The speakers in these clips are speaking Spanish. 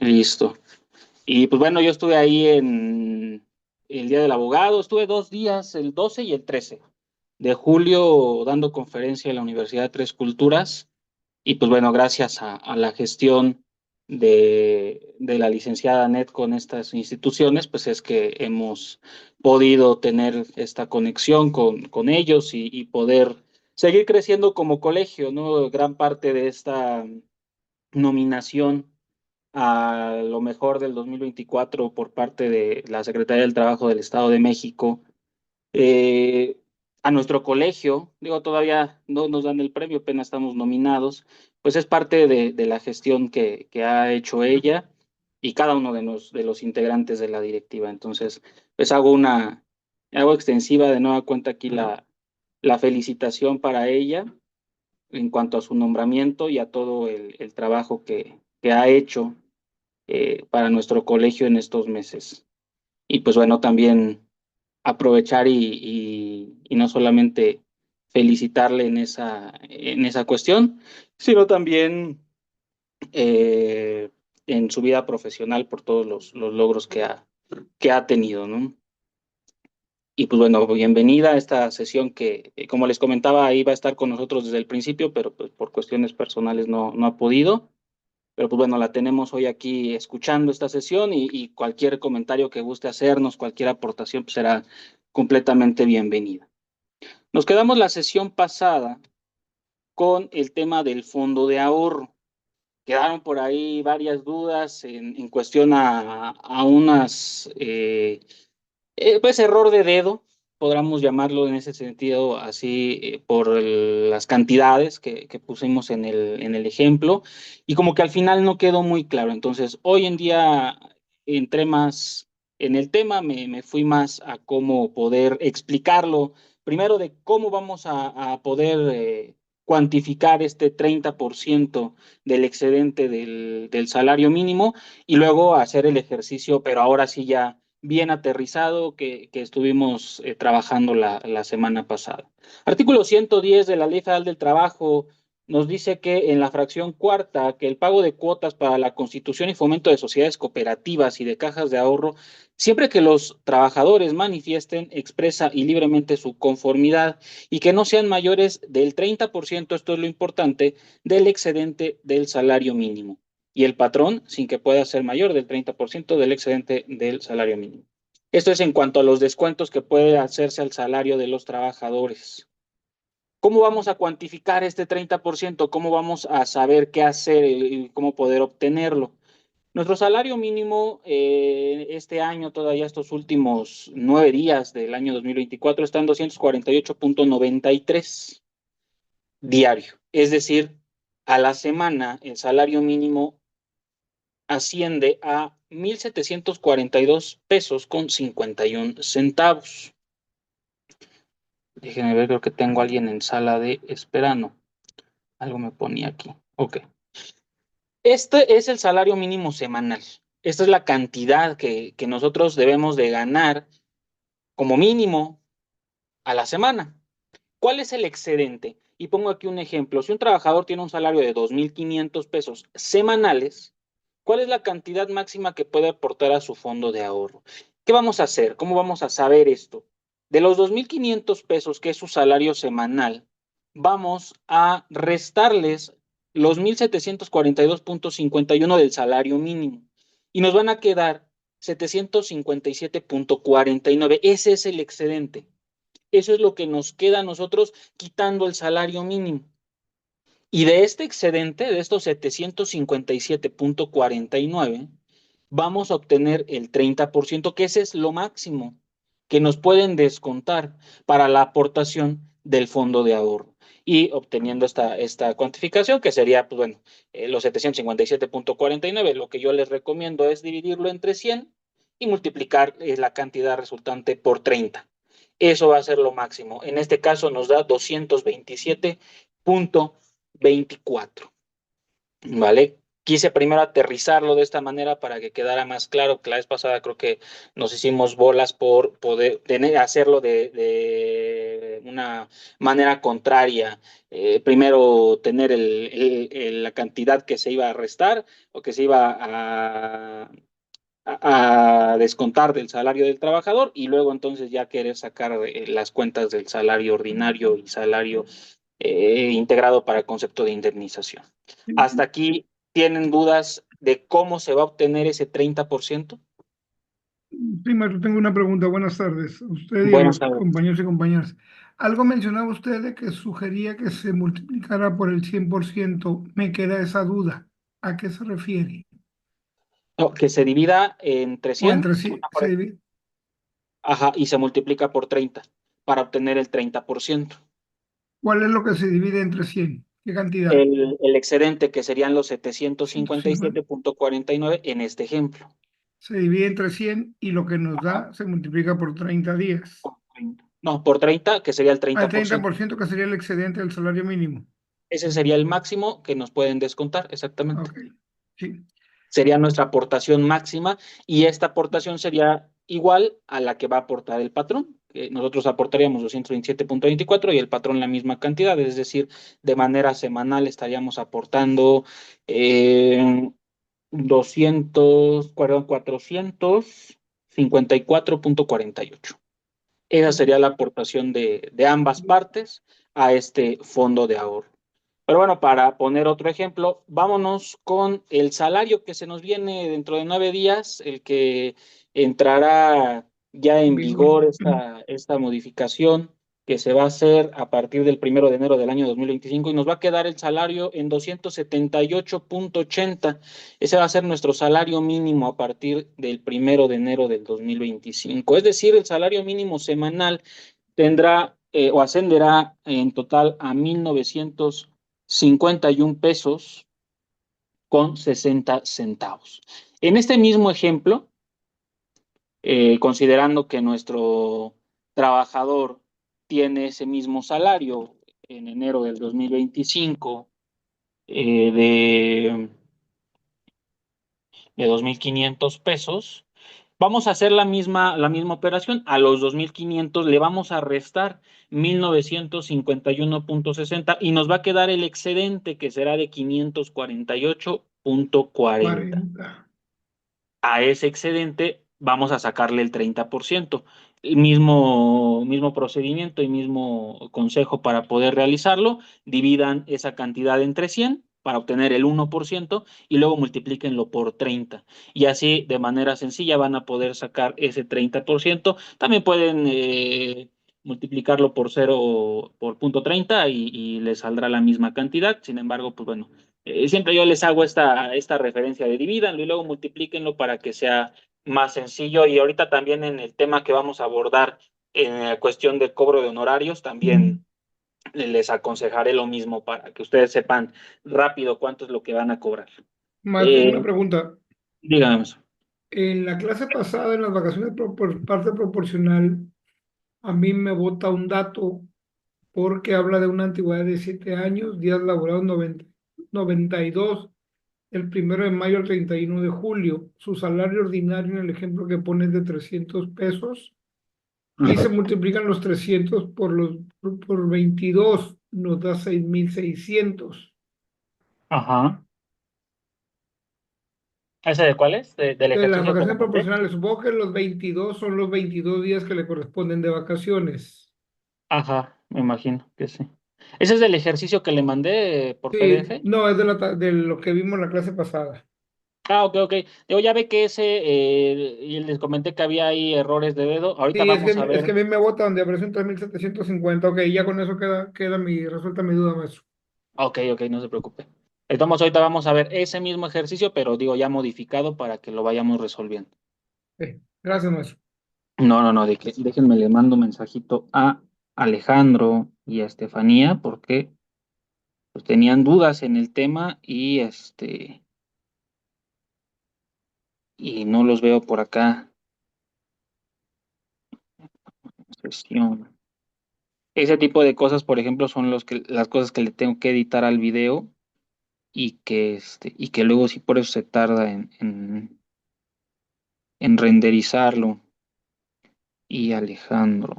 Listo. Y pues bueno, yo estuve ahí en el Día del Abogado, estuve 2 días, el 12 y el 13 de julio, dando conferencia en la Universidad de Tres Culturas. Y pues bueno, gracias a la gestión de la licenciada Net con estas instituciones, pues es que hemos podido tener esta conexión con ellos y poder seguir creciendo como colegio, ¿no? Gran parte de esta nominación a lo mejor del 2024 por parte de la Secretaría del Trabajo del Estado de México, eh, a nuestro colegio, digo, todavía no nos dan el premio, apenas estamos nominados, pues es parte de la gestión que ha hecho ella y cada uno de los integrantes de la directiva. Entonces, pues hago extensiva de nueva cuenta aquí la felicitación para ella en cuanto a su nombramiento y a todo el trabajo que ha hecho para nuestro colegio en estos meses. Y pues bueno, también aprovechar y no solamente felicitarle en esa cuestión, sino también en su vida profesional por todos los logros que ha tenido, ¿no? Y pues bueno, bienvenida a esta sesión que, como les comentaba, iba a estar con nosotros desde el principio, pero pues por cuestiones personales no ha podido. Pero pues bueno, la tenemos hoy aquí escuchando esta sesión y cualquier comentario que guste hacernos, cualquier aportación, pues será completamente bienvenida. Nos quedamos la sesión pasada con el tema del fondo de ahorro. Quedaron por ahí varias dudas en cuestión a unas, pues error de dedo, podríamos llamarlo en ese sentido, así por las cantidades que pusimos en el ejemplo, y como que al final no quedó muy claro. Entonces, hoy en día entré más en el tema, me fui más a cómo poder explicarlo, primero de cómo vamos a poder cuantificar este 30% del excedente del salario mínimo y luego hacer el ejercicio, pero ahora sí ya bien aterrizado que estuvimos trabajando la semana pasada. Artículo 110 de la Ley Federal del Trabajo nos dice que en la fracción cuarta, que el pago de cuotas para la constitución y fomento de sociedades cooperativas y de cajas de ahorro, siempre que los trabajadores manifiesten expresa y libremente su conformidad y que no sean mayores del 30%, esto es lo importante, del excedente del salario mínimo y el patrón sin que pueda ser mayor del 30% del excedente del salario mínimo. Esto es en cuanto a los descuentos que puede hacerse al salario de los trabajadores. ¿Cómo vamos a cuantificar este 30%? ¿Cómo vamos a saber qué hacer y cómo poder obtenerlo? Nuestro salario mínimo este año, todavía estos últimos 9 días del año 2024, está en 248.93 diario. Es decir, a la semana el salario mínimo asciende a 1,742 pesos con 51 centavos. Déjenme ver, creo que tengo a alguien en sala de espera. No, algo me ponía aquí. Ok. Este es el salario mínimo semanal. Esta es la cantidad que nosotros debemos de ganar como mínimo a la semana. ¿Cuál es el excedente? Y pongo aquí un ejemplo. Si un trabajador tiene un salario de 2,500 pesos semanales, ¿cuál es la cantidad máxima que puede aportar a su fondo de ahorro? ¿Qué vamos a hacer? ¿Cómo vamos a saber esto? De los 2,500 pesos, que es su salario semanal, vamos a restarles los 1,742.51 del salario mínimo y nos van a quedar 757.49. Ese es el excedente. Eso es lo que nos queda a nosotros quitando el salario mínimo. Y de este excedente, de estos 757.49, vamos a obtener el 30%, que ese es lo máximo que nos pueden descontar para la aportación del fondo de ahorro. Y obteniendo esta cuantificación, que sería, pues bueno, los 757.49, lo que yo les recomiendo es dividirlo entre 100 y multiplicar la cantidad resultante por 30. Eso va a ser lo máximo. En este caso nos da 227.24. ¿Vale? Quise primero aterrizarlo de esta manera para que quedara más claro, que la vez pasada creo que nos hicimos bolas por poder hacerlo una manera contraria, primero tener la cantidad que se iba a restar o que se iba a descontar del salario del trabajador y luego entonces ya querer sacar las cuentas del salario ordinario y salario integrado para el concepto de indemnización. Hasta aquí, ¿tienen dudas de cómo se va a obtener ese 30%? Sí, maestro, tengo una pregunta. Buenas tardes a usted y a Buenas los tardes. compañeros y compañeras. Algo mencionaba usted de que sugería que se multiplicara por el 100%. Me queda esa duda. ¿A qué se refiere? No, que se divida entre O 100, entre sí, ajá, y se multiplica por 30 para obtener el 30%. ¿cuál es lo que se divide entre 100? ¿Qué cantidad? El excedente, que serían los setecientos cincuenta y 150. siete punto cuarenta y nueve en este ejemplo. Se divide entre 100 y lo que nos Ajá, da se multiplica por 30 días. por 30. No, por 30, que sería el Al 30%. 30% que sería el excedente del salario mínimo. Ese sería el máximo que nos pueden descontar, exactamente. Ok, sí. Sería nuestra aportación máxima y esta aportación sería igual a la que va a aportar el patrón. Que nosotros aportaríamos 227.24 y el patrón la misma cantidad, es decir, de manera semanal estaríamos aportando 200, perdón, 454.48. Esa sería la aportación de ambas partes a este fondo de ahorro. Pero bueno, para poner otro ejemplo, vámonos con el salario que se nos viene dentro de 9 días, el que entrará ya en Vigor. vigor esta modificación que se va a hacer a partir del 1 de enero del año 2025 y nos va a quedar el salario en 278.80. Ese va a ser nuestro salario mínimo a partir del 1 de enero del 2025. Es decir, el salario mínimo semanal tendrá o ascenderá en total a 1,951 pesos con 60 centavos. En este mismo ejemplo, considerando que nuestro trabajador tiene ese mismo salario en enero del 2025 de 2,500 pesos, vamos a hacer la misma operación. A los 2,500 le vamos a restar 1,951.60 y nos va a quedar el excedente que será de 548.40. 40. A ese excedente vamos a sacarle el 30%. El mismo procedimiento y mismo consejo para poder realizarlo. Dividan esa cantidad entre 100 para obtener el 1% y luego multiplíquenlo por 30. Y así de manera sencilla van a poder sacar ese 30%. También pueden multiplicarlo por 0, por punto 30 y les saldrá la misma cantidad. Sin embargo, pues bueno, siempre yo les hago esta referencia de divídanlo y luego multiplíquenlo para que sea más sencillo. Y ahorita también en el tema que vamos a abordar en la cuestión del cobro de honorarios, también les aconsejaré lo mismo para que ustedes sepan rápido cuánto es lo que van a cobrar. Maestro, Eh, una pregunta. díganme eso. En la clase pasada, en las vacaciones por parte proporcional, a mí me bota un dato porque habla de una antigüedad de 7 años, días laborados 92, el 1 de mayo al 31 de julio. Su salario ordinario en el ejemplo que pone es de 300 pesos y se multiplican los 300 por 22, nos da 6,600. Ajá. ¿Ese de cuál es? Del De las ejercicio que le vacaciones mandé. proporcionales, supongo que los 22 son los 22 días que le corresponden de vacaciones. Ajá, me imagino que sí. ¿Ese es del ejercicio que le mandé por Sí, PDF? no, es de lo que vimos en la clase pasada. Ah, ok, ok. Digo, ya ve que ese, y les comenté que había ahí errores de dedo. Ahorita Sí, vamos a es que ver. a mí me bota donde aparecen 3,750. Ok, ya con eso resuelta mi duda, maestro. Ok, ok, no se preocupe. Entonces, ahorita vamos a ver ese mismo ejercicio, pero digo, ya modificado para que lo vayamos resolviendo. Gracias, maestro. No, no, no, déjenme le mando un mensajito a Alejandro y a Estefanía porque pues, tenían dudas en el tema y no los veo por acá. Sesión. Ese tipo de cosas, por ejemplo, son las cosas que le tengo que editar al video y que luego sí por eso se tarda en renderizarlo. Y Alejandro.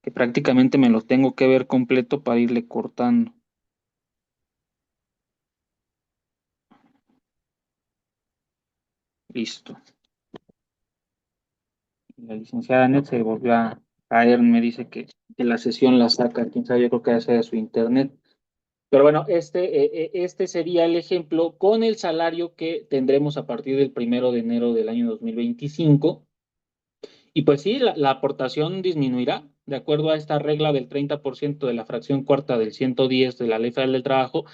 que prácticamente me los tengo que ver completo para irle cortando. Listo. La licenciada Net se volvió a caer, me dice que la sesión la saca, quién sabe, yo creo que hace de su internet. Pero bueno, este sería el ejemplo con el salario que tendremos a partir del 1 de enero del año 2025. Y pues sí, la aportación disminuirá de acuerdo a esta regla del 30% de la fracción cuarta del 110 de la Ley Federal del Trabajo.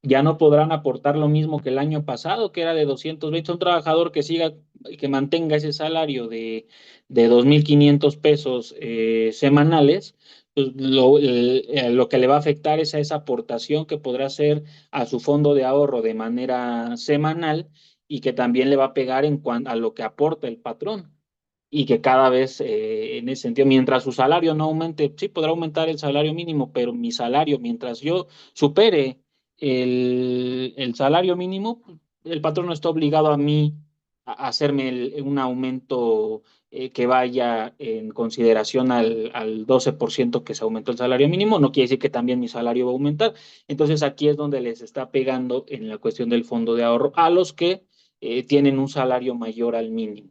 Ya no podrán aportar lo mismo que el año pasado, que era de 220. Un trabajador que siga, que mantenga ese salario de 2.500 pesos semanales, pues lo que le va a afectar es a esa aportación que podrá hacer a su fondo de ahorro de manera semanal y que también le va a pegar en cuanto a lo que aporta el patrón. Y que cada vez, en ese sentido, mientras su salario no aumente, sí podrá aumentar el salario mínimo, pero mi salario, mientras yo supere el salario mínimo, el patrón no está obligado a mí a hacerme un aumento que vaya en consideración al 12% que se aumentó el salario mínimo. No quiere decir que también mi salario va a aumentar. Entonces aquí es donde les está pegando en la cuestión del fondo de ahorro a los que tienen un salario mayor al mínimo.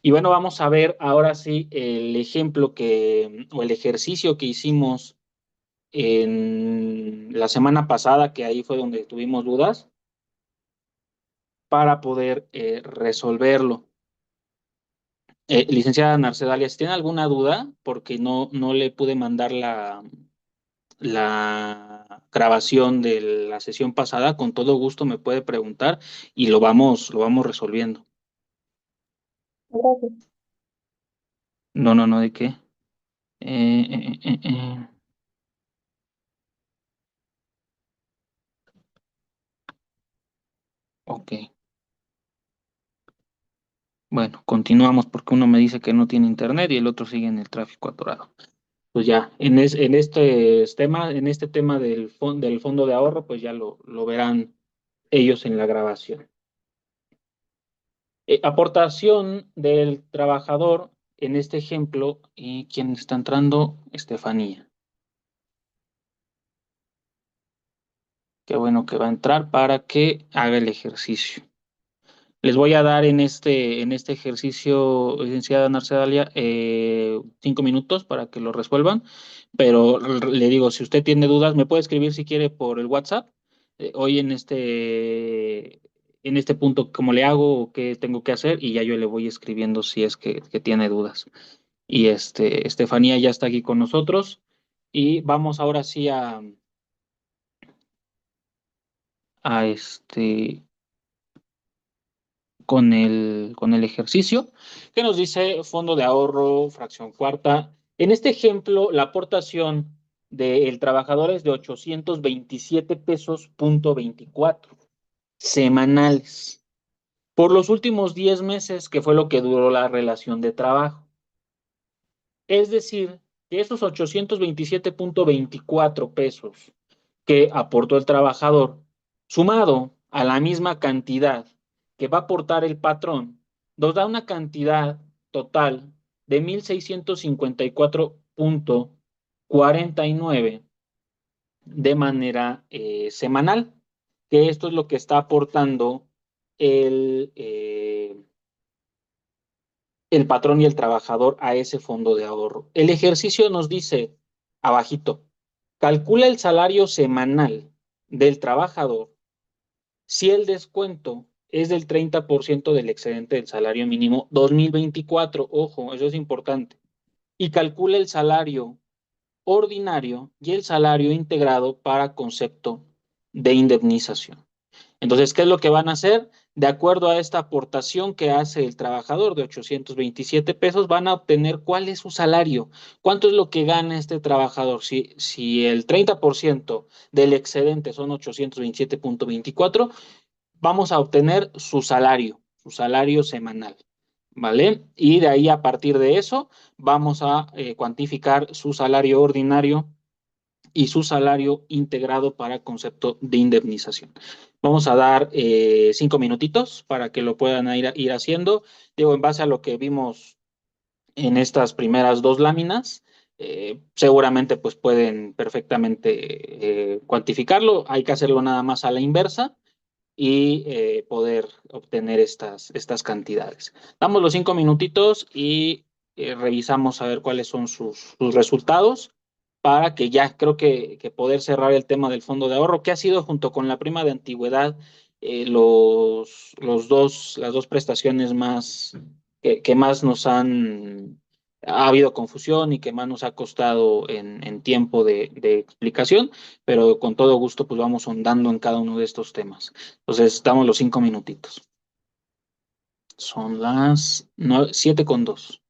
Y bueno, vamos a ver ahora sí el ejemplo o el ejercicio que hicimos en la semana pasada, que ahí fue donde tuvimos dudas, para poder resolverlo. Licenciada Narcedalia, si tiene alguna duda, porque no le pude mandar la grabación de la sesión pasada, con todo gusto me puede preguntar y lo vamos resolviendo. Gracias. No, ¿de qué? Eh, eh, eh, eh. Ok. Bueno, continuamos porque uno me dice que no tiene internet y el otro sigue en el tráfico atorado. Pues ya, en este tema del fondo de ahorro, pues ya lo verán ellos en la grabación. Aportación del trabajador en este ejemplo, y quien está entrando, Estefanía. Qué bueno que va a entrar para que haga el ejercicio. Les voy a dar en este ejercicio, licenciada Narcedalia, 5 minutos para que lo resuelvan, pero le digo, si usted tiene dudas, me puede escribir si quiere por el WhatsApp. Hoy en este punto, cómo le hago o qué tengo que hacer, y ya yo le voy escribiendo si es que tiene dudas. Y Estefanía ya está aquí con nosotros, y vamos ahora sí a con el ejercicio, que nos dice fondo de ahorro, fracción cuarta. En este ejemplo, la aportación del trabajador es de 827 pesos punto 24 semanales por los últimos 10 meses, que fue lo que duró la relación de trabajo. Es decir, que esos 827.24 pesos que aportó el trabajador, sumado a la misma cantidad que va a aportar el patrón, nos da una cantidad total de 1.654.49 de manera semanal, que esto es lo que está aportando el patrón y el trabajador a ese fondo de ahorro. El ejercicio nos dice, abajito, calcula el salario semanal del trabajador si el descuento es del 30% del excedente del salario mínimo 2024. Ojo, eso es importante. Y calcula el salario ordinario y el salario integrado para concepto de indemnización. Entonces, ¿qué es lo que van a hacer? De acuerdo a esta aportación que hace el trabajador de 827 pesos, van a obtener cuál es su salario, cuánto es lo que gana este trabajador. Si el 30% del excedente son 827.24, vamos a obtener su salario semanal, ¿vale? Y de ahí, a partir de eso, vamos a cuantificar su salario ordinario y su salario integrado para concepto de indemnización. Vamos a dar 5 minutitos para que lo puedan ir haciendo. Digo, en base a lo que vimos en estas primeras dos láminas. Seguramente pues pueden perfectamente cuantificarlo. Hay que hacerlo nada más a la inversa y poder obtener estas cantidades. Damos los 5 minutitos y revisamos a ver cuáles son sus resultados para que ya creo que poder cerrar el tema del fondo de ahorro, que ha sido junto con la prima de antigüedad las dos prestaciones más que más nos han, ha habido confusión y que más nos ha costado en tiempo de explicación, pero con todo gusto pues vamos ahondando en cada uno de estos temas. Entonces, damos los 5 minutitos. Son las 7:02.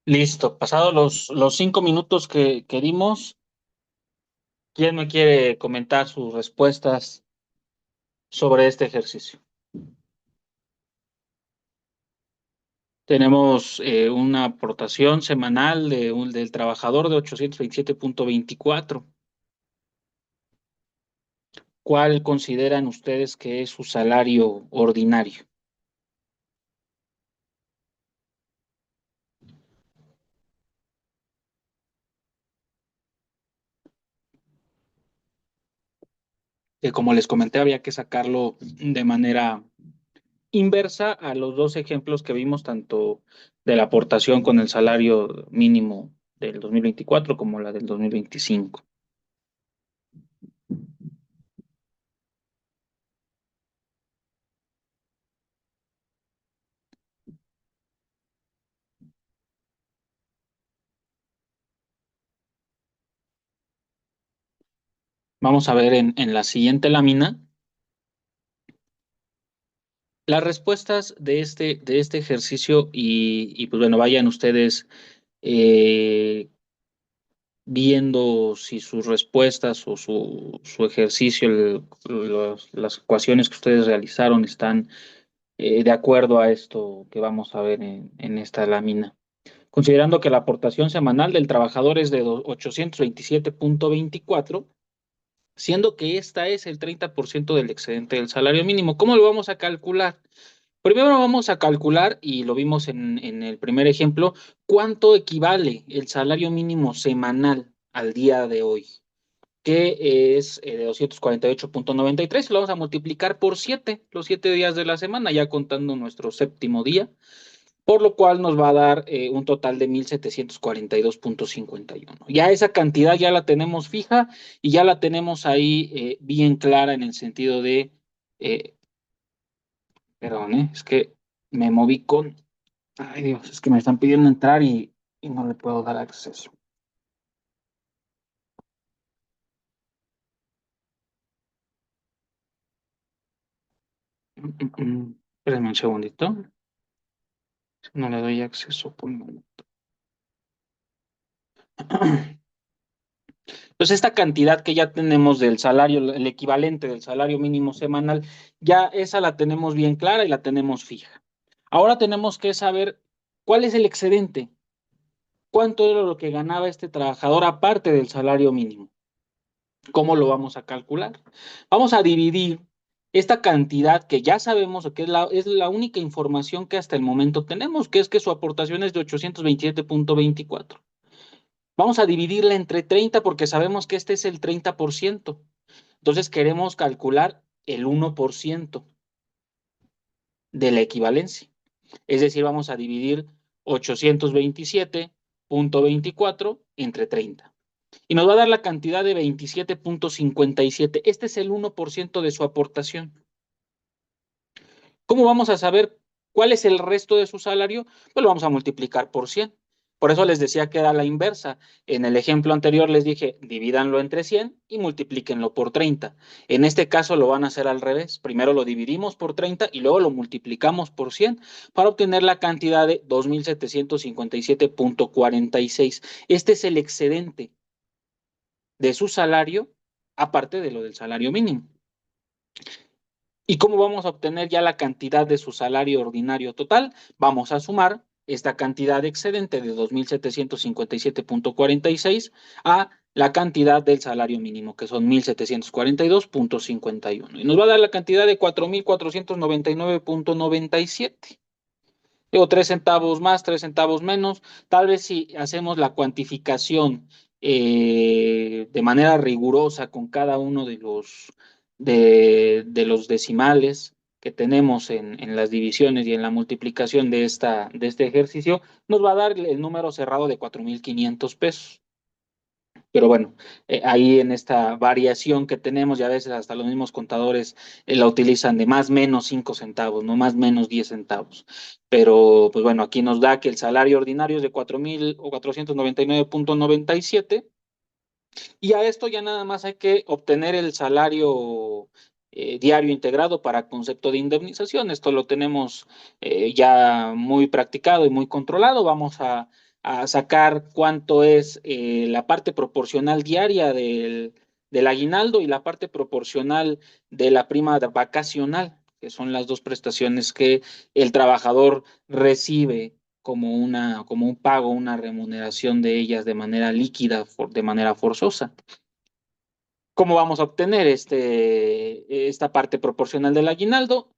Listo, pasados los 5 minutos que dimos, ¿quién me quiere comentar sus respuestas sobre este ejercicio? Tenemos una aportación semanal del trabajador de 827.24. ¿Cuál consideran ustedes que es su salario ordinario? Como les comenté, había que sacarlo de manera inversa a los dos ejemplos que vimos, tanto de la aportación con el salario mínimo del 2024 como la del 2025. Vamos a ver en la siguiente lámina las respuestas de este ejercicio y pues bueno, vayan ustedes eh, viendo si sus respuestas o su ejercicio, las ecuaciones que ustedes realizaron están de acuerdo a esto que vamos a ver en esta lámina. Considerando que la aportación semanal del trabajador es de 827.24, siendo que esta es el 30% del excedente del salario mínimo. ¿Cómo lo vamos a calcular? Primero vamos a calcular, y lo vimos en el primer ejemplo, cuánto equivale el salario mínimo semanal al día de hoy, que es de 248.93. Lo vamos a multiplicar por 7, los 7 días de la semana, ya contando nuestro séptimo día, por lo cual nos va a dar un total de 1,742.51. Ya esa cantidad ya la tenemos fija y ya la tenemos ahí bien clara en el sentido de, eh, perdón, es que me moví con, ay Dios, es que me están pidiendo entrar y no le puedo dar acceso. Espérenme un segundito, no le doy acceso por un momento. Entonces, esta cantidad que ya tenemos del salario, el equivalente del salario mínimo semanal, ya esa la tenemos bien clara y la tenemos fija. Ahora tenemos que saber cuál es el excedente, cuánto era lo que ganaba este trabajador aparte del salario mínimo. ¿Cómo lo vamos a calcular? Vamos a dividir esta cantidad que ya sabemos o que es la única información que hasta el momento tenemos, que es que su aportación es de 827.24. Vamos a dividirla entre 30 porque sabemos que este es el 30%. Entonces queremos calcular el 1% de la equivalencia. Es decir, vamos a dividir 827.24 entre 30. Y nos va a dar la cantidad de 27.57. Este es el 1% de su aportación. ¿Cómo vamos a saber cuál es el resto de su salario? Pues lo vamos a multiplicar por 100. Por eso les decía que era la inversa. En el ejemplo anterior les dije, divídanlo entre 100 y multiplíquenlo por 30. En este caso lo van a hacer al revés. Primero lo dividimos por 30 y luego lo multiplicamos por 100 para obtener la cantidad de 2,757.46. Este es el excedente de su salario, aparte de lo del salario mínimo. ¿Y cómo vamos a obtener ya la cantidad de su salario ordinario total? Vamos a sumar esta cantidad excedente de 2,757.46 a la cantidad del salario mínimo, que son 1,742.51. Y nos va a dar la cantidad de 4,499.97. Digo, 3 centavos más, 3 centavos menos. Tal vez si hacemos la cuantificación de manera rigurosa con cada uno de los decimales que tenemos en las divisiones y en la multiplicación de este ejercicio, nos va a dar el número cerrado de 4,500 pesos. Pero bueno, ahí en esta variación que tenemos, y a veces hasta los mismos contadores la utilizan de más menos 5 centavos, no más menos 10 centavos. Pero pues bueno, aquí nos da que el salario ordinario es de 4,499.97, y a esto ya nada más hay que obtener el salario diario integrado para concepto de indemnización. Esto lo tenemos ya muy practicado y muy controlado. Vamos a a sacar cuánto es la parte proporcional diaria del aguinaldo y la parte proporcional de la prima vacacional, que son las dos prestaciones que el trabajador recibe como un pago, una remuneración de ellas de manera líquida, de manera forzosa. ¿Cómo vamos a obtener esta parte proporcional del aguinaldo?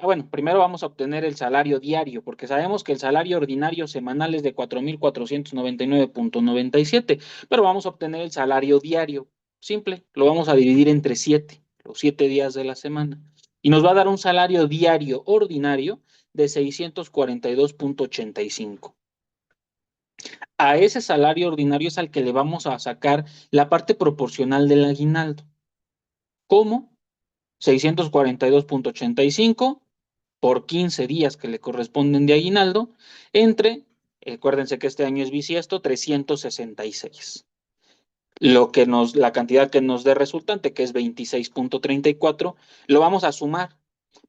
Bueno, primero vamos a obtener el salario diario, porque sabemos que el salario ordinario semanal es de 4,499,97, pero vamos a obtener el salario diario. Simple, lo vamos a dividir entre 7, los 7 días de la semana. Y nos va a dar un salario diario ordinario de 642,85. A ese salario ordinario es al que le vamos a sacar la parte proporcional del aguinaldo. ¿Cómo? 642,85 por 15 días que le corresponden de aguinaldo, entre, acuérdense que este año es bisiesto, 366. La cantidad que nos dé resultante, que es 26,34, lo vamos a sumar,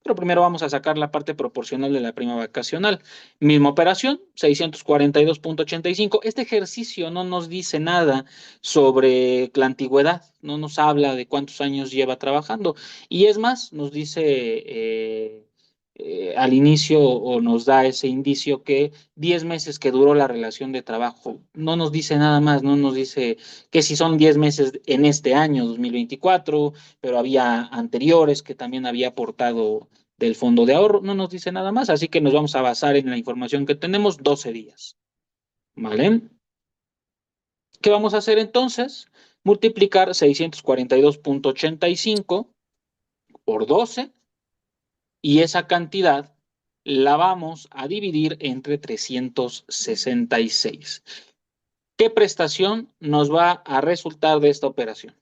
pero primero vamos a sacar la parte proporcional de la prima vacacional. Misma operación, 642,85. Este ejercicio no nos dice nada sobre la antigüedad, no nos habla de cuántos años lleva trabajando. Y es más, nos dice al inicio o nos da ese indicio que 10 meses que duró la relación de trabajo, no nos dice nada más, no nos dice que si son 10 meses en este año 2024, pero había anteriores que también había aportado del fondo de ahorro, no nos dice nada más, así que nos vamos a basar en la información que tenemos, 12 días. ¿Vale? ¿Qué vamos a hacer entonces? Multiplicar 642,85 por 12 y esa cantidad la vamos a dividir entre 366. ¿Qué prestación nos va a resultar de esta operación?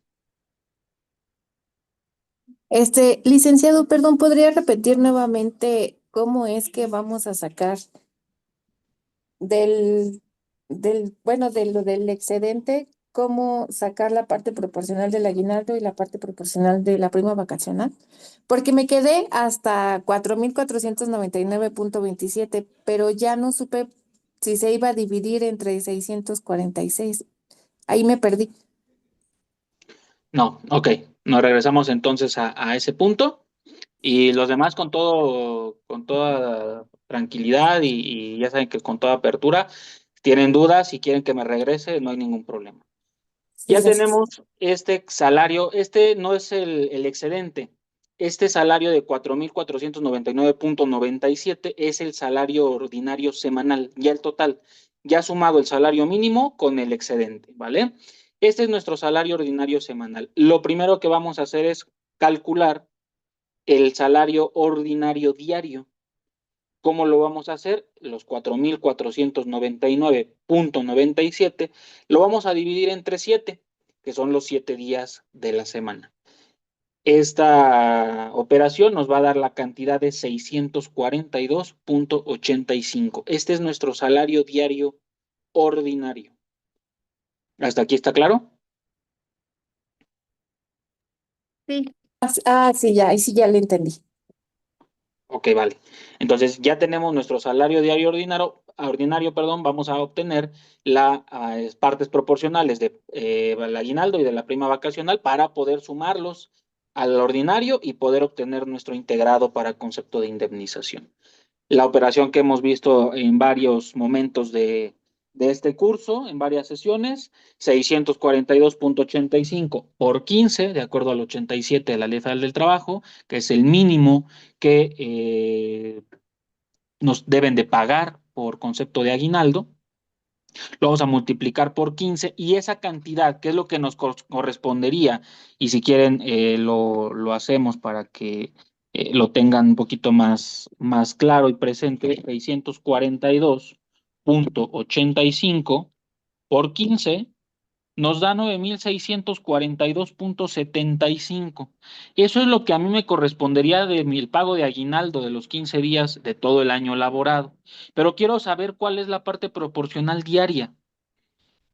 Licenciado, perdón, ¿podría repetir nuevamente cómo es que vamos a sacar del, bueno, de lo del excedente, cómo sacar la parte proporcional del aguinaldo y la parte proporcional de la prima vacacional? Porque me quedé hasta 4,499,27, pero ya no supe si se iba a dividir entre 646. Ahí me perdí. No, ok. Nos regresamos entonces a ese punto y los demás con toda tranquilidad y ya saben que con toda apertura, tienen dudas y quieren que me regrese, no hay ningún problema. Sí, Ya gracias. tenemos este salario, este no es el excedente, este salario de 4,499,97 es el salario ordinario semanal, ya el total, ya sumado el salario mínimo con el excedente, ¿vale? Este es nuestro salario ordinario semanal. Lo primero que vamos a hacer es calcular el salario ordinario diario. ¿Cómo lo vamos a hacer? Los 4,499,97 lo vamos a dividir entre 7, que son los 7 días de la semana. Esta operación nos va a dar la cantidad de 642,85. Este es nuestro salario diario ordinario. ¿Hasta aquí está claro? Sí. Sí, ya, ahí sí ya le entendí. Ok, vale. Entonces ya tenemos nuestro salario diario ordinario, perdón, vamos a obtener las partes proporcionales del aguinaldo y de la prima vacacional para poder sumarlos al ordinario y poder obtener nuestro integrado para concepto de indemnización. La operación que hemos visto en varios momentos de este curso, en varias sesiones, 642,85 por 15, de acuerdo al 87 de la Ley Federal del Trabajo, que es el mínimo que nos deben de pagar por concepto de aguinaldo. Lo vamos a multiplicar por 15 y esa cantidad, que es lo que nos correspondería, y si quieren lo hacemos para que lo tengan un poquito más claro y presente, 642,85 por 15 nos da 9,642,75. Eso es lo que a mí me correspondería de el pago de aguinaldo de los 15 días de todo el año laborado. Pero quiero saber cuál es la parte proporcional diaria.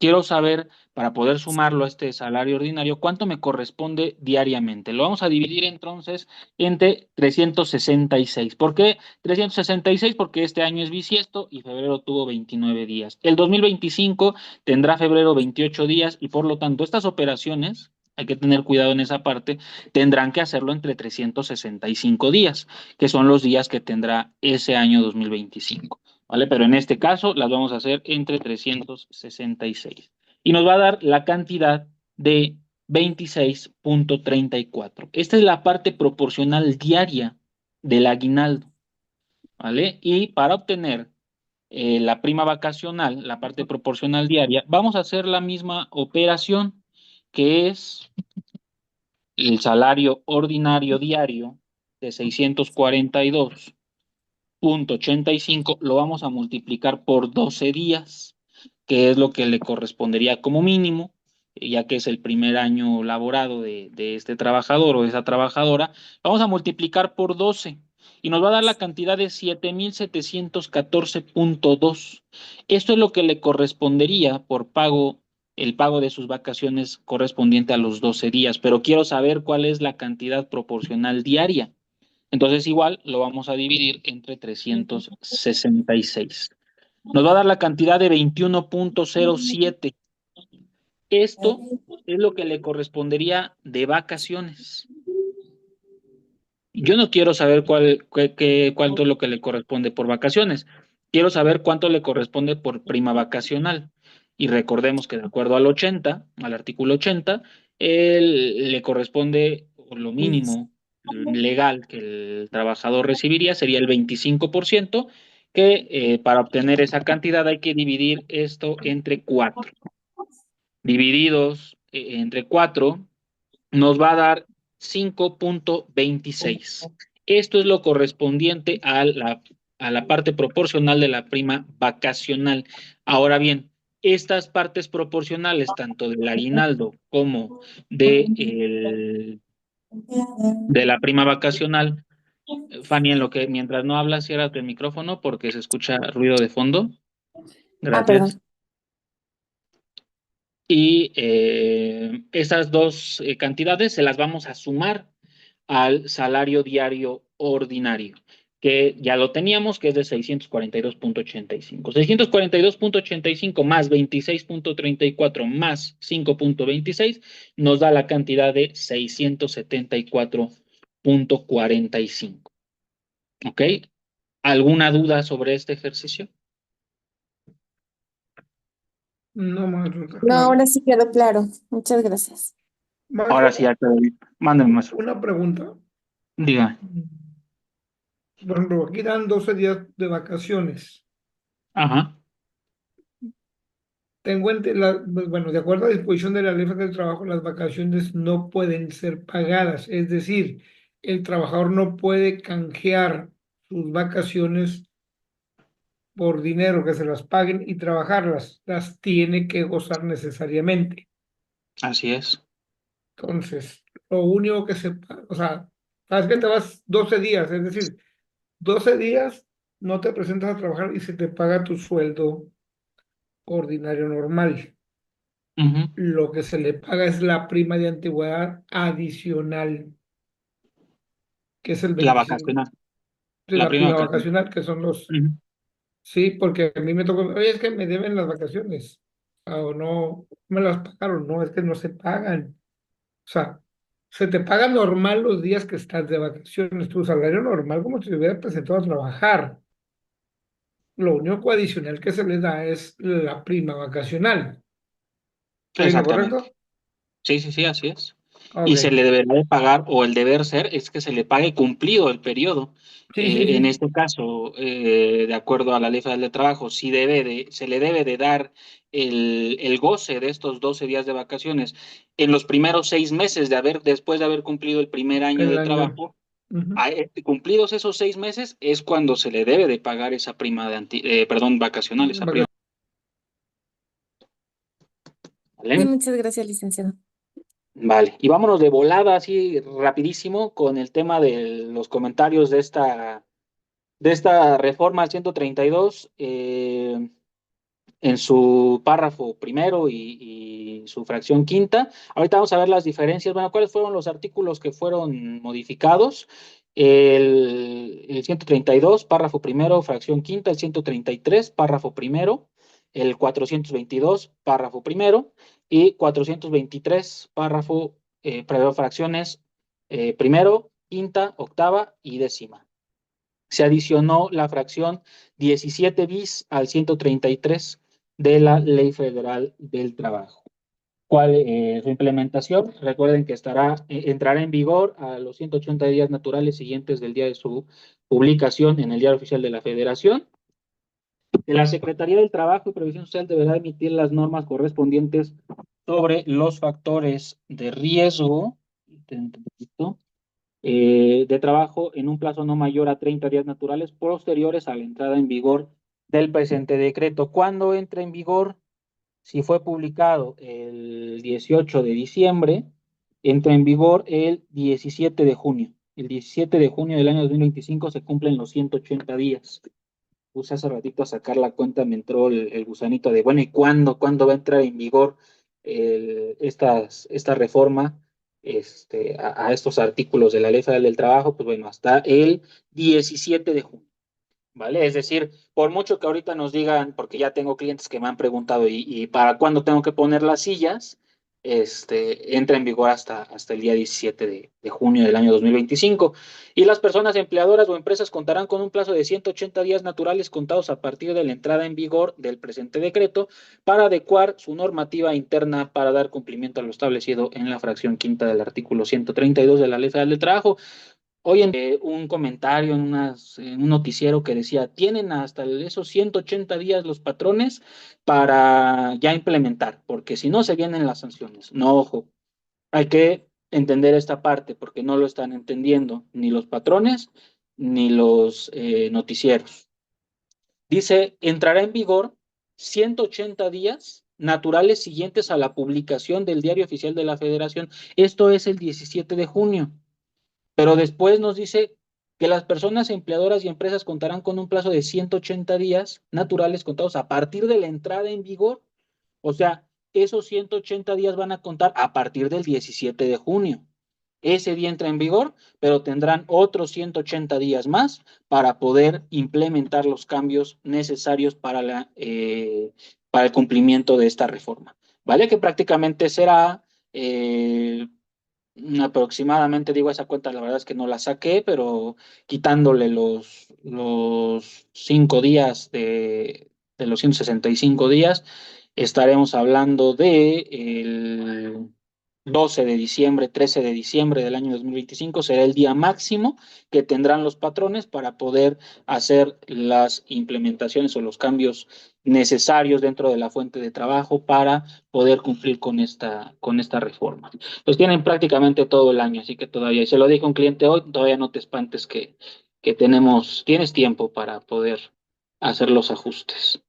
quiero saber, para poder sumarlo a este salario ordinario, cuánto me corresponde diariamente. Lo vamos a dividir entonces entre 366. ¿Por qué 366? Porque este año es bisiesto y febrero tuvo 29 días. El 2025 tendrá febrero 28 días y por lo tanto estas operaciones, hay que tener cuidado en esa parte, tendrán que hacerlo entre 365 días, que son los días que tendrá ese año 2025. ¿Vale? Pero en este caso las vamos a hacer entre 366. Y nos va a dar la cantidad de 26.34. Esta es la parte proporcional diaria del aguinaldo, ¿vale? Y para obtener la prima vacacional, la parte proporcional diaria, vamos a hacer la misma operación, que es el salario ordinario diario de 642.85, lo vamos a multiplicar por 12 días, que es lo que le correspondería como mínimo, ya que es el primer año laborado de este trabajador o de esa trabajadora. Vamos a multiplicar por 12 y nos va a dar la cantidad de 7.714.2. Esto es lo que le correspondería por pago, el pago de sus vacaciones correspondiente a los 12 días, pero quiero saber cuál es la cantidad proporcional diaria. Entonces igual lo vamos a dividir entre 366. Nos va a dar la cantidad de 21.07. Esto es lo que le correspondería de vacaciones. Yo no quiero saber cuánto es lo que le corresponde por vacaciones. Quiero saber cuánto le corresponde por prima vacacional. Y recordemos que de acuerdo al artículo 80, le corresponde lo mínimo legal que el trabajador recibiría sería el 25%, que para obtener esa cantidad hay que dividir esto entre 4. Divididos entre 4 nos va a dar 5.26. Esto es lo correspondiente a la parte proporcional de la prima vacacional. Ahora bien, estas partes proporcionales, tanto del aguinaldo como de la prima vacacional, Fanny, en lo que mientras no hablas, cierra el micrófono porque se escucha ruido de fondo. Ah, perdón. Gracias. Y esas dos cantidades se las vamos a sumar al salario diario ordinario, que ya lo teníamos, que es de 642.85. 642.85 más 26.34 más 5.26 nos da la cantidad de 674.45. ¿Ok? ¿Alguna duda sobre este ejercicio? No, maestro, está No, claro. ahora sí quedó claro. Muchas gracias. Ahora Maestro, sí, ya quedó bien. Mándeme, maestro. una pregunta. Diga. Por ejemplo, aquí dan 12 días de vacaciones. Ajá. Pues, bueno, de acuerdo a la disposición de la Ley Federal del Trabajo, las vacaciones no pueden ser pagadas. Es decir, el trabajador no puede canjear sus vacaciones por dinero, que se las paguen y trabajarlas. Las tiene que gozar necesariamente. Así es. Entonces, lo único que o sea, sabes que te vas 12 días, es decir, 12 días no te presentas a trabajar y se te paga tu sueldo ordinario normal. Ujú. Lo que se le paga es la prima de antigüedad adicional, que es el La 25 vacacional. de La la prima prima vacacional. vacacional, que son los, Ujú. sí, porque a mí me tocó, oye, es que me deben las vacaciones, o no me las pagaron, no, es que no se pagan. O sea, se te paga normal los días que estás de vacaciones, tu salario normal como si te hubieras presentado a trabajar. Lo único adicional que se le da es la prima vacacional. ¿Estoy en lo Exactamente. correcto? Sí, sí, sí, así es. Y se Ok. le deberá de pagar, o el deber ser, es que se le pague cumplido el periodo. Sí, sí, En sí. este caso, de acuerdo a la Ley Federal de Trabajo, se le debe de dar el goce de estos 12 días de vacaciones en los primeros 6 meses después de haber cumplido el primer año El de año. trabajo. Ujú. Cumplidos esos 6 meses es cuando se le debe de pagar esa prima perdón, vacacional, esa prima. Sí, ¿Vale? muchas gracias, licenciado. Vale, y vámonos de volada así rapidísimo con el tema de los comentarios de esta reforma al 132. en su párrafo primero y su fracción quinta. Ahorita vamos a ver las diferencias. Bueno, ¿cuáles fueron los artículos que fueron modificados? El 132, párrafo primero, fracción quinta, el 133, párrafo primero, el 422, párrafo primero, y 423, párrafo, fracciones primero, quinta, octava y décima. Se adicionó la fracción 17 bis al 133 de la Ley Federal del Trabajo. ¿Cuál es su implementación? Recuerden que entrará en vigor a los 180 días naturales siguientes del día de su publicación en el Diario Oficial de la Federación. La Secretaría del Trabajo y Previsión Social deberá emitir las normas correspondientes sobre los factores de riesgo de trabajo en un plazo no mayor a 30 días naturales posteriores a la entrada en vigor del presente decreto. ¿Cuándo entra en vigor? Si fue publicado el 18 de diciembre, entra en vigor el 17 de junio. El 17 de junio del año 2025 se cumplen los 180 días. Puse hace ratito a sacar la cuenta, me entró el gusanito de, bueno, ¿y cuándo va a entrar en vigor esta reforma a estos artículos de la Ley Federal del Trabajo? Pues bueno, hasta el 17 de junio. ¿Vale? Es decir, por mucho que ahorita nos digan, porque ya tengo clientes que me han preguntado, ¿y para cuándo tengo que poner las sillas? Entra en vigor hasta el día 17 de junio del año 2025. Y las personas empleadoras o empresas contarán con un plazo de 180 días naturales contados a partir de la entrada en vigor del presente decreto para adecuar su normativa interna para dar cumplimiento a lo establecido en la fracción quinta del artículo 132 de la Ley Federal del Trabajo. Hoy en un comentario en un noticiero que decía, tienen hasta esos 180 días los patrones para ya implementar, porque si no se vienen las sanciones. No, ojo, hay que entender esta parte porque no lo están entendiendo ni los patrones ni los noticieros. Dice, entrará en vigor 180 días naturales siguientes a la publicación del Diario Oficial de la Federación. Esto es el 17 de junio. Pero después nos dice que las personas empleadoras y empresas contarán con un plazo de 180 días naturales contados a partir de la entrada en vigor. O sea, esos 180 días van a contar a partir del 17 de junio. Ese día entra en vigor, pero tendrán otros 180 días más para poder implementar los cambios necesarios para el cumplimiento de esta reforma. ¿Vale? Que prácticamente será aproximadamente, digo, esa cuenta la verdad es que no la saqué, pero quitándole los 5 días de los 165 días, estaremos hablando de el 12 de diciembre, 13 de diciembre del año 2025 será el día máximo que tendrán los patrones para poder hacer las implementaciones o los cambios necesarios dentro de la fuente de trabajo para poder cumplir con esta reforma. Pues tienen prácticamente todo el año, así que todavía, y se lo dijo un cliente hoy, todavía no te espantes que tienes tiempo para poder hacer los ajustes.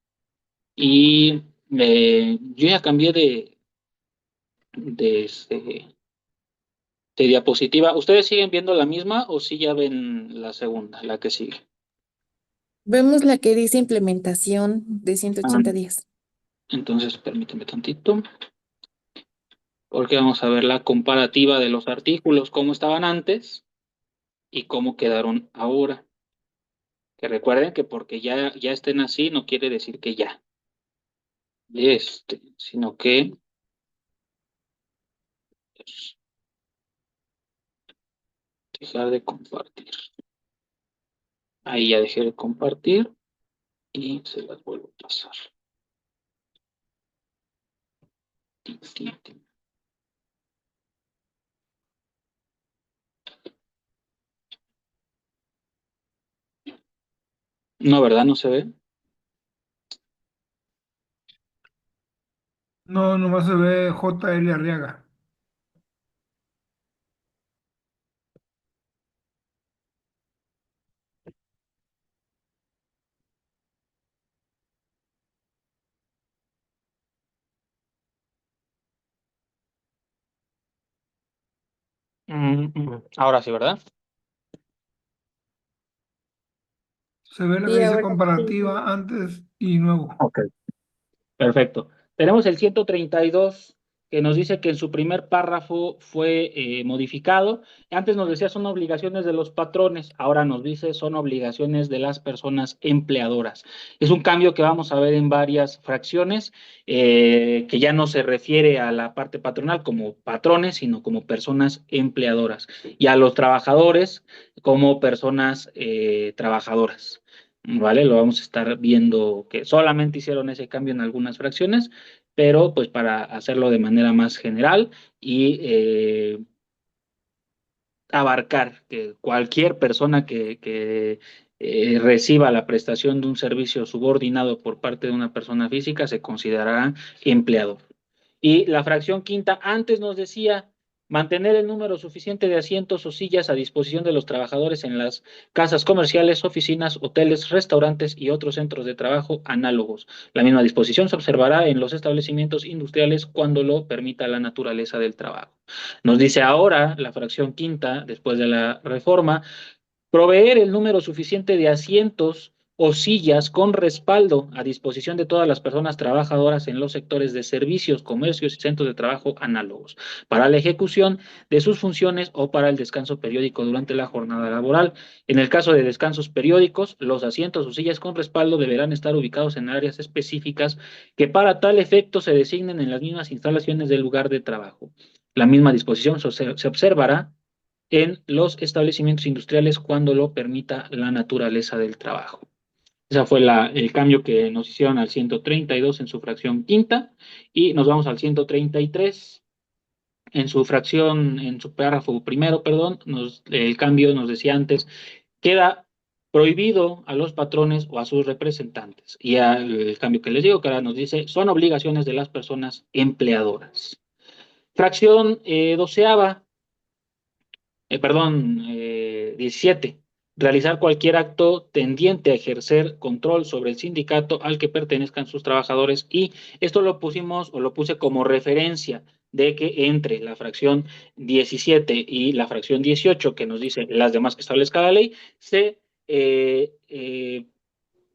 Y yo ya cambié de, este, de diapositiva. ¿Ustedes siguen viendo la misma o sí ya ven la segunda, la que sigue? Vemos la que dice implementación de Ah, 180 días. entonces permíteme tantito, porque vamos a ver la comparativa de los artículos, cómo estaban antes y cómo quedaron ahora. Que recuerden que porque ya estén así no quiere decir que ya, sino que pues, dejar de compartir. Ahí ya dejé de compartir y se las vuelvo a pasar. Tin, tin, tin. No, ¿verdad? No se ve. No, nomás se ve JL Arriaga. Ahora sí, ¿verdad? Se ve lo que Y dice ahora sí. comparativa antes y nuevo. Ok. Perfecto. Tenemos el 132 que nos dice que en su primer párrafo fue modificado. Antes nos decía son obligaciones de los patrones, ahora nos dice son obligaciones de las personas empleadoras. Es un cambio que vamos a ver en varias fracciones, que ya no se refiere a la parte patronal como patrones, sino como personas empleadoras, y a los trabajadores como personas trabajadoras. ¿Vale? Lo vamos a estar viendo que solamente hicieron ese cambio en algunas fracciones, pero pues para hacerlo de manera más general y abarcar que cualquier persona que reciba la prestación de un servicio subordinado por parte de una persona física se considerará empleado. Y la fracción quinta antes nos decía mantener el número suficiente de asientos o sillas a disposición de los trabajadores en las casas comerciales, oficinas, hoteles, restaurantes y otros centros de trabajo análogos. La misma disposición se observará en los establecimientos industriales cuando lo permita la naturaleza del trabajo. Nos dice ahora la fracción quinta, después de la reforma, proveer el número suficiente de asientos o sillas con respaldo a disposición de todas las personas trabajadoras en los sectores de servicios, comercios y centros de trabajo análogos, para la ejecución de sus funciones o para el descanso periódico durante la jornada laboral. En el caso de descansos periódicos, los asientos o sillas con respaldo deberán estar ubicados en áreas específicas que para tal efecto se designen en las mismas instalaciones del lugar de trabajo. La misma disposición se observará en los establecimientos industriales cuando lo permita la naturaleza del trabajo. Ese fue el cambio que nos hicieron al 132 en su fracción quinta, y nos vamos al 133 en su fracción, en su párrafo primero, perdón, el cambio nos decía antes, queda prohibido a los patrones o a sus representantes. Y el cambio que les digo, que ahora nos dice, son obligaciones de las personas empleadoras. Fracción doceava, perdón, 17. Realizar cualquier acto tendiente a ejercer control sobre el sindicato al que pertenezcan sus trabajadores. Y esto lo pusimos o lo puse como referencia de que entre la fracción 17 y la fracción 18, que nos dice las demás que establezca la ley, se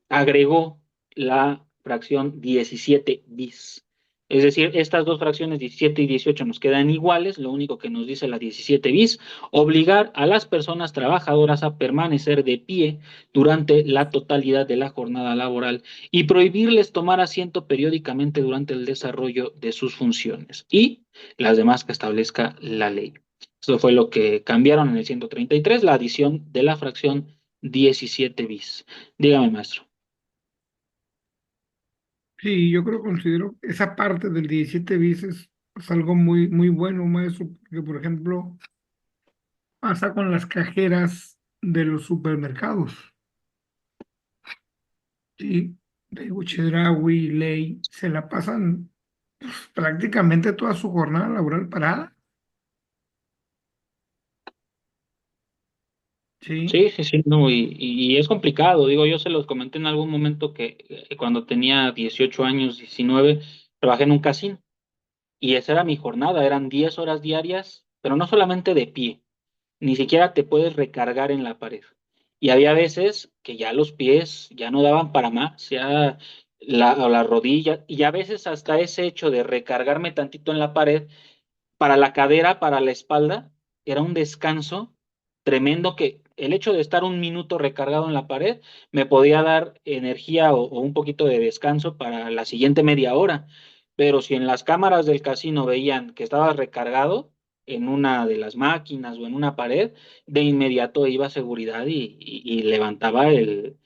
agregó la fracción 17 bis. Es decir, estas dos fracciones 17 y 18 nos quedan iguales, lo único que nos dice la 17 bis, obligar a las personas trabajadoras a permanecer de pie durante la totalidad de la jornada laboral y prohibirles tomar asiento periódicamente durante el desarrollo de sus funciones y las demás que establezca la ley. Esto fue lo que cambiaron en el 133, la adición de la fracción 17 bis. Dígame, maestro. Sí, yo creo, considero esa parte del 17 bis es algo muy, muy bueno, maestro, porque por ejemplo pasa con las cajeras de los supermercados, ¿sí? De Chedraui, Ley, se la pasan pues, prácticamente toda su jornada laboral parada, ¿sí? Sí, sí, sí, no, y es complicado, digo, yo se los comenté en algún momento que cuando tenía 18 años, 19, trabajé en un casino y esa era mi jornada, eran 10 horas diarias, pero no solamente de pie, ni siquiera te puedes recargar en la pared. Y había veces que ya los pies ya no daban para más, ya o la rodilla, y a veces hasta ese hecho de recargarme tantito en la pared para la cadera, para la espalda, era un descanso tremendo que el hecho de estar un minuto recargado en la pared me podía dar energía o un poquito de descanso para la siguiente media hora. Pero si en las cámaras del casino veían que estabas recargado en una de las máquinas o en una pared, de inmediato iba a seguridad y levantaba el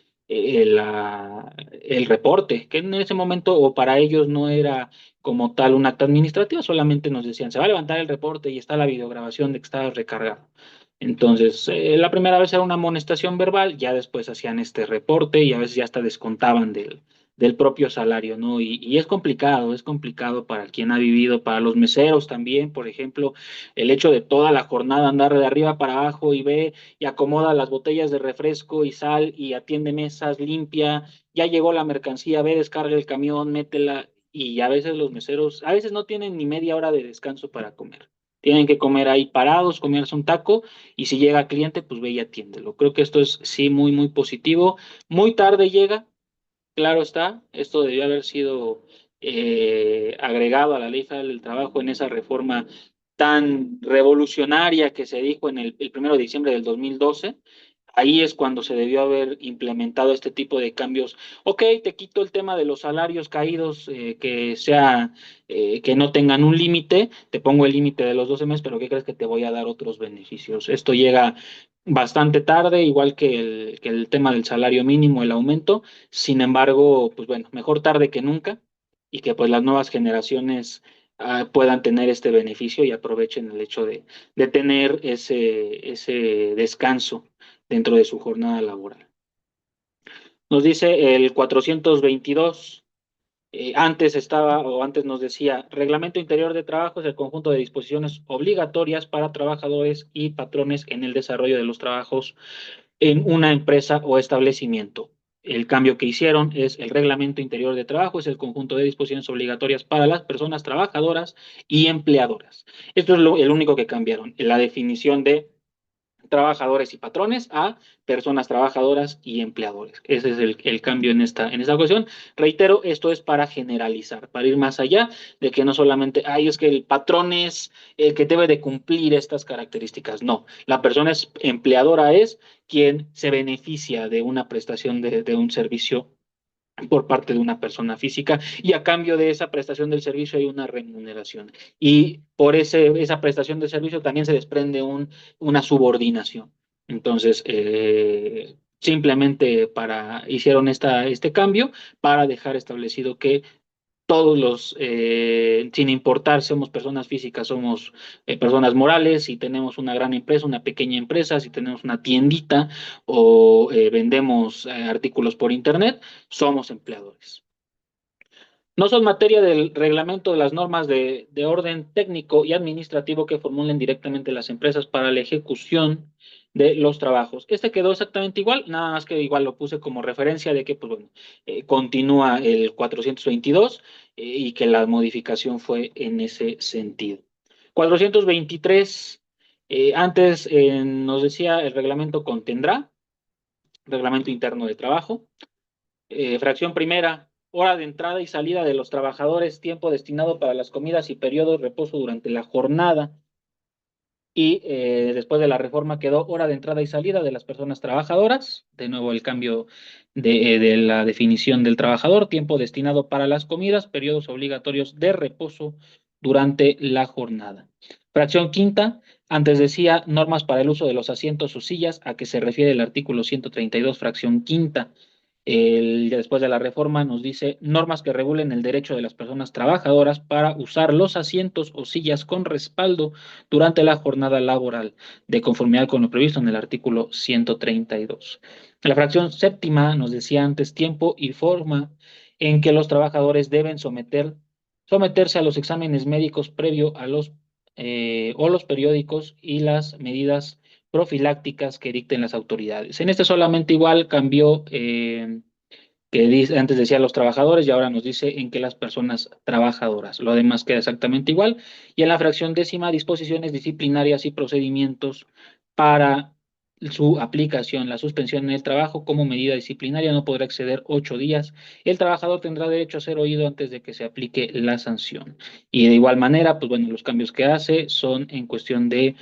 reporte, que en ese momento o para ellos no era como tal un acta administrativa, solamente nos decían, se va a levantar el reporte y está la videograbación de que estaba recargado. Entonces, la primera vez era una amonestación verbal, ya después hacían este reporte y a veces ya hasta descontaban del propio salario, ¿no? Y es complicado para quien ha vivido, para los meseros también, por ejemplo, el hecho de toda la jornada andar de arriba para abajo y ve y acomoda las botellas de refresco y sal y atiende mesas, limpia, ya llegó la mercancía, ve, descarga el camión, métela, y a veces los meseros, a veces no tienen ni media hora de descanso para comer. Tienen que comer ahí parados, comerse un taco, y si llega cliente, pues ve y atiéndelo. Creo que esto es sí muy, muy positivo. Muy tarde llega, claro está, esto debió haber sido agregado a la Ley Federal del Trabajo en esa reforma tan revolucionaria que se dijo en el 1 de diciembre del 2012. Ahí es cuando se debió haber implementado este tipo de cambios. Ok, te quito el tema de los salarios caídos, que no tengan un límite, te pongo el límite de los 12 meses, pero ¿qué crees? Que te voy a dar otros beneficios? Esto llega bastante tarde, igual que el tema del salario mínimo, el aumento. Sin embargo, pues bueno, mejor tarde que nunca, y que pues las nuevas generaciones puedan tener este beneficio y aprovechen el hecho de tener ese descanso dentro de su jornada laboral. Nos dice el 422, antes nos decía, Reglamento Interior de Trabajo es el conjunto de disposiciones obligatorias para trabajadores y patrones en el desarrollo de los trabajos en una empresa o establecimiento. El cambio que hicieron es el Reglamento Interior de Trabajo, es el conjunto de disposiciones obligatorias para las personas trabajadoras y empleadoras. Esto es el único que cambiaron, la definición de trabajadores y patrones a personas trabajadoras y empleadores. Ese es el cambio en esta ocasión. Reitero, esto es para generalizar, para ir más allá de que no solamente, es que el patrón es el que debe de cumplir estas características. No, la persona empleadora es quien se beneficia de una prestación de un servicio por parte de una persona física, y a cambio de esa prestación del servicio hay una remuneración, y por esa prestación de servicio también se desprende una subordinación. Entonces, simplemente hicieron este cambio para dejar establecido que todos sin importar, somos personas físicas, somos personas morales, si tenemos una gran empresa, una pequeña empresa, si tenemos una tiendita o vendemos artículos por internet, somos empleadores. No son materia del reglamento de las normas de orden técnico y administrativo que formulen directamente las empresas para la ejecución de los trabajos. Este quedó exactamente igual, nada más que igual lo puse como referencia de que, pues bueno, continúa el 422, y que la modificación fue en ese sentido. 423, antes nos decía el reglamento contendrá, reglamento interno de trabajo. Fracción primera, hora de entrada y salida de los trabajadores, tiempo destinado para las comidas y periodo de reposo durante la jornada. Y después de la reforma quedó hora de entrada y salida de las personas trabajadoras. De nuevo el cambio de la definición del trabajador, tiempo destinado para las comidas, periodos obligatorios de reposo durante la jornada. Fracción quinta, antes decía normas para el uso de los asientos o sillas, a que se refiere el artículo 132, fracción quinta. Después de la reforma nos dice normas que regulen el derecho de las personas trabajadoras para usar los asientos o sillas con respaldo durante la jornada laboral, de conformidad con lo previsto en el artículo 132. La fracción séptima nos decía antes tiempo y forma en que los trabajadores deben someterse a los exámenes médicos previo a o los periódicos y las medidas profilácticas que dicten las autoridades. En este solamente igual cambió, que antes decía los trabajadores y ahora nos dice en que las personas trabajadoras. Lo demás queda exactamente igual. Y en la fracción décima, disposiciones disciplinarias y procedimientos para su aplicación. La suspensión en el trabajo como medida disciplinaria no podrá exceder 8 días. El trabajador tendrá derecho a ser oído antes de que se aplique la sanción. Y de igual manera, pues bueno, los cambios que hace son en cuestión de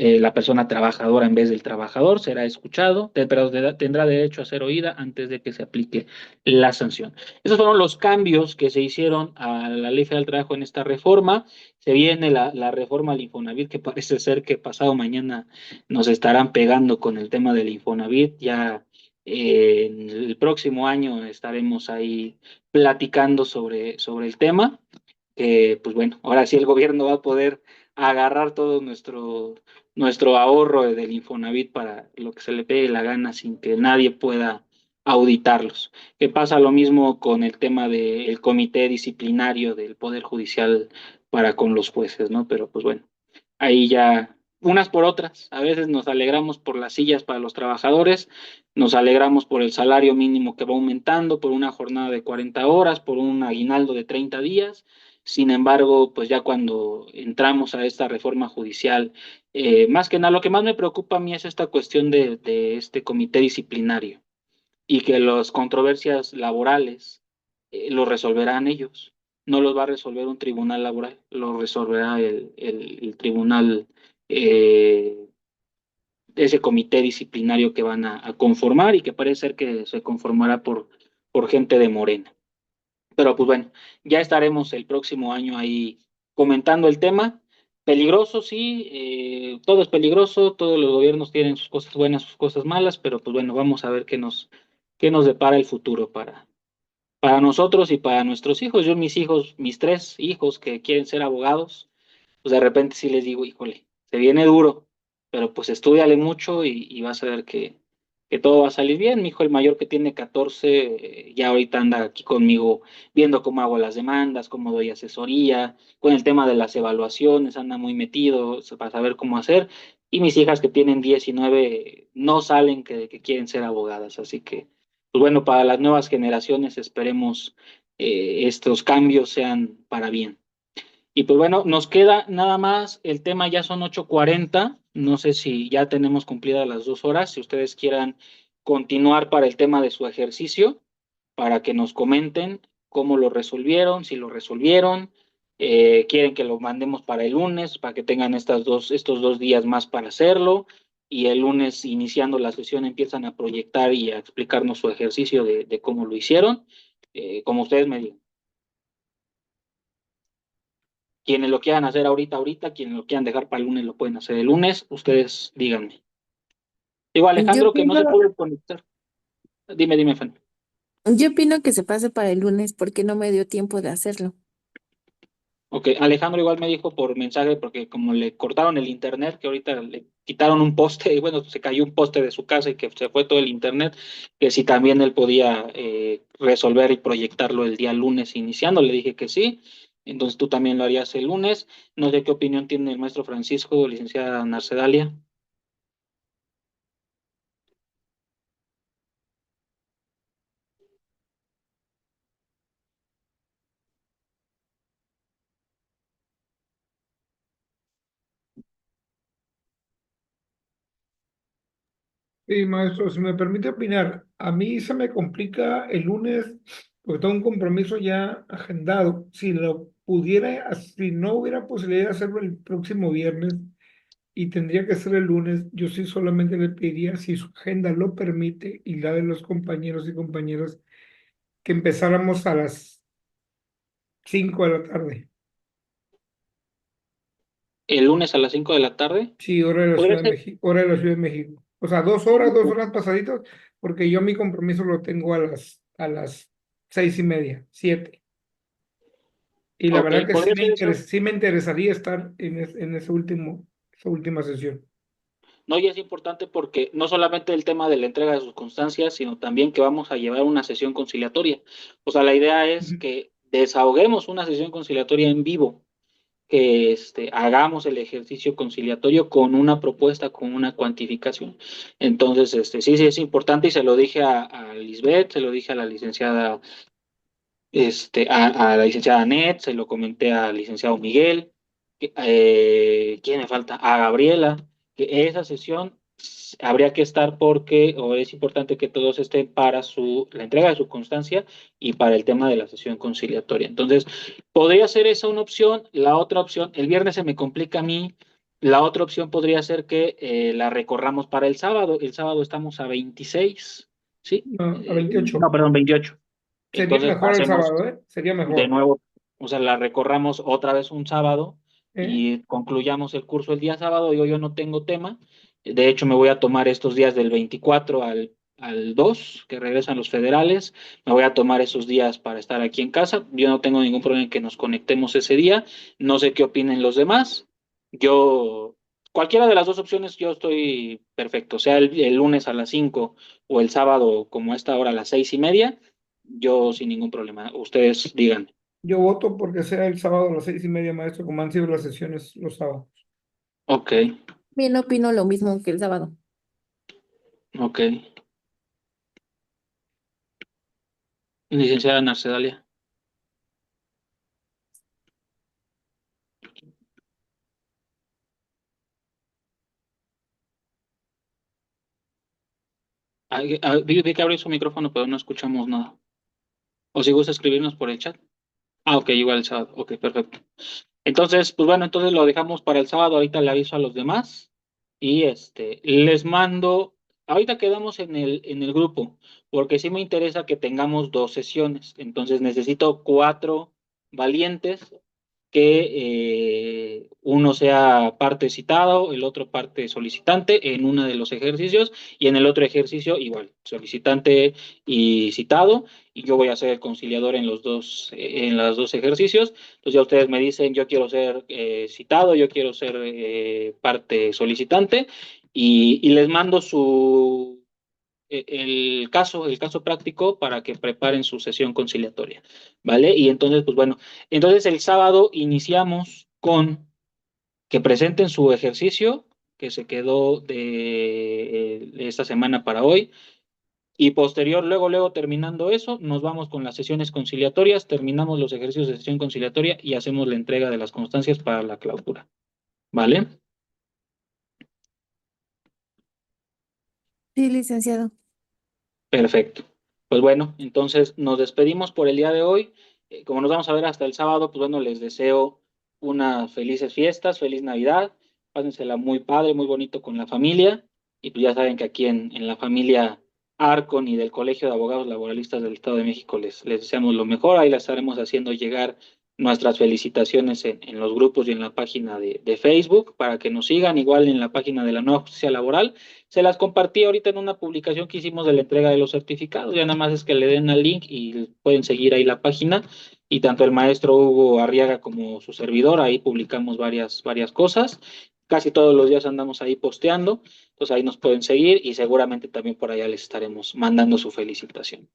la persona trabajadora en vez del trabajador será escuchado, pero tendrá derecho a ser oída antes de que se aplique la sanción. Esos fueron los cambios que se hicieron a la Ley Federal del Trabajo en esta reforma. Se viene la reforma al Infonavit, que parece ser que pasado mañana nos estarán pegando con el tema del Infonavit. Ya en el próximo año estaremos ahí platicando sobre el tema. Pues bueno, ahora sí el gobierno va a poder agarrar todo nuestro ahorro del Infonavit para lo que se le pegue la gana sin que nadie pueda auditarlos. Que pasa lo mismo con el tema del comité disciplinario del Poder Judicial para con los jueces, ¿no? Pero pues bueno, ahí ya unas por otras. A veces nos alegramos por las sillas para los trabajadores, nos alegramos por el salario mínimo que va aumentando, por una jornada de 40 horas, por un aguinaldo de 30 días. Sin embargo, pues ya cuando entramos a esta reforma judicial, más que nada, lo que más me preocupa a mí es esta cuestión de este comité disciplinario, y que las controversias laborales lo resolverán ellos. no los va a resolver un tribunal laboral, lo resolverá el tribunal, eh, ese comité disciplinario que van a conformar y que parece ser que se conformará por gente de Morena. Pero pues bueno, ya estaremos el próximo año ahí comentando el tema. Peligroso, sí, todo es peligroso, todos los gobiernos tienen sus cosas buenas, sus cosas malas, pero pues bueno, vamos a ver qué nos depara el futuro para nosotros y para nuestros hijos. Yo, mis hijos, mis tres hijos que quieren ser abogados, pues de repente sí les digo, híjole, se viene duro, pero pues estúdiale mucho y vas a ver que todo va a salir bien. Mi hijo, el mayor que tiene 14, ya ahorita anda aquí conmigo viendo cómo hago las demandas, cómo doy asesoría, con el tema de las evaluaciones, anda muy metido para saber cómo hacer. Y mis hijas que tienen 19 no salen que quieren ser abogadas, así que, pues bueno, para las nuevas generaciones esperemos estos cambios sean para bien. Y pues bueno, nos queda nada más, el tema ya son 8:40, no sé si ya tenemos cumplidas las 2 horas, si ustedes quieran continuar para el tema de su ejercicio, para que nos comenten cómo lo resolvieron, si lo resolvieron, quieren que lo mandemos para el lunes, para que tengan estos 2 días más para hacerlo, y el lunes iniciando la sesión empiezan a proyectar y a explicarnos su ejercicio de cómo lo hicieron, como ustedes me digan. Quienes lo quieran hacer ahorita, quienes lo quieran dejar para el lunes, lo pueden hacer el lunes. Ustedes díganme. Digo, Yo Alejandro, que no opino, se puede conectar. Dime, Fan. yo opino que se pase para el lunes porque no me dio tiempo de hacerlo. Ok, Alejandro igual me dijo por mensaje, porque como le cortaron el internet, que ahorita le quitaron un poste, y bueno, se cayó un poste de su casa y que se fue todo el internet, que si también él podía resolver y proyectarlo el día lunes iniciando, le dije que sí. Entonces tú también lo harías el lunes. No sé qué opinión tiene el maestro Francisco, licenciada Narcedalia. Sí, maestro, si me permite opinar, a mí se me complica el lunes porque tengo un compromiso ya agendado. Si lo pudiera, si no hubiera posibilidad de hacerlo el próximo viernes y tendría que ser el lunes, yo sí solamente le pediría, si su agenda lo permite y la de los compañeros y compañeras, que empezáramos a las 5 de la tarde. El lunes a las 5 de la tarde. Sí, hora de la Podría Ciudad de ser. México, hora de la Ciudad de México. O sea, 2 horas pasaditos, porque yo mi compromiso lo tengo a las 6:30, 7. Y la Ok, verdad que podría ser eso. sí me interesaría estar en esa última sesión. No, y es importante porque no solamente el tema de la entrega de sus constancias, sino también que vamos a llevar una sesión conciliatoria. O sea, la idea es Ujú. que desahoguemos una sesión conciliatoria en vivo, que hagamos el ejercicio conciliatorio con una propuesta, con una cuantificación. Entonces, sí es importante y se lo dije a Lisbeth, se lo dije a la licenciada, a la licenciada Net, se lo comenté al licenciado Miguel, ¿quién me falta? A Gabriela, que esa sesión habría que estar porque, o es importante que todos estén para la entrega de su constancia y para el tema de la sesión conciliatoria. Entonces, podría ser esa una opción. La otra opción, el viernes se me complica a mí. La otra opción podría ser que la recorramos para el sábado. El sábado estamos a 26, ¿sí? No, a No, 28. perdón, 28. Sería Entonces mejor el hacemos sábado, ¿eh? Sería de mejor. nuevo, o sea, la recorramos otra vez un sábado ¿Eh? y concluyamos el curso el día sábado. Yo no tengo tema. De hecho, me voy a tomar estos días del 24 al 2, que regresan los federales. Me voy a tomar esos días para estar aquí en casa. Yo no tengo ningún problema en que nos conectemos ese día. No sé qué opinen los demás. Yo, cualquiera de las dos opciones, yo estoy perfecto. Sea el lunes a las 5 o el sábado como a esta hora a las 6:30, yo sin ningún problema. Ustedes digan. Yo voto porque sea el sábado a las 6:30, maestro, como han sido las sesiones los sábados. Ok, Bien, opino lo mismo que el sábado. ok. Licenciada Narcedalia. Vi que abrió su micrófono, pero no escuchamos nada. O si gusta escribirnos por el chat. Ah, ok, igual el sábado. Ok, perfecto. Entonces, pues bueno, entonces lo dejamos para el sábado. Ahorita le aviso a los demás y les mando. Ahorita quedamos en el grupo, porque sí me interesa que tengamos 2 sesiones. Entonces necesito 4 valientes que uno sea parte citado, el otro parte solicitante en uno de los ejercicios y en el otro ejercicio igual, solicitante y citado, y yo voy a ser el conciliador en los dos ejercicios. Entonces ya ustedes me dicen, yo quiero ser citado, yo quiero ser parte solicitante, y les mando el caso práctico para que preparen su sesión conciliatoria, ¿vale? Y entonces, pues bueno, entonces el sábado iniciamos con que presenten su ejercicio que se quedó de esta semana para hoy. Y posterior, luego terminando eso, nos vamos con las sesiones conciliatorias, terminamos los ejercicios de sesión conciliatoria y hacemos la entrega de las constancias para la clausura. ¿Vale? Sí, licenciado. Perfecto. Pues bueno, entonces nos despedimos por el día de hoy. Como nos vamos a ver hasta el sábado, pues bueno, les deseo unas felices fiestas, feliz Navidad. Pásensela muy padre, muy bonito con la familia. Y pues ya saben que aquí en la familia Arcon y del Colegio de Abogados Laboralistas del Estado de México les deseamos lo mejor. Ahí les estaremos haciendo llegar nuestras felicitaciones en los grupos y en la página de Facebook para que nos sigan, igual en la página de la Nueva Justicia Laboral. Se las compartí ahorita en una publicación que hicimos de la entrega de los certificados. Ya nada más es que le den al link y pueden seguir ahí la página. Y tanto el maestro Hugo Arriaga como su servidor, ahí publicamos varias cosas. Casi todos los días andamos ahí posteando. Entonces ahí nos pueden seguir y seguramente también por allá les estaremos mandando su felicitación.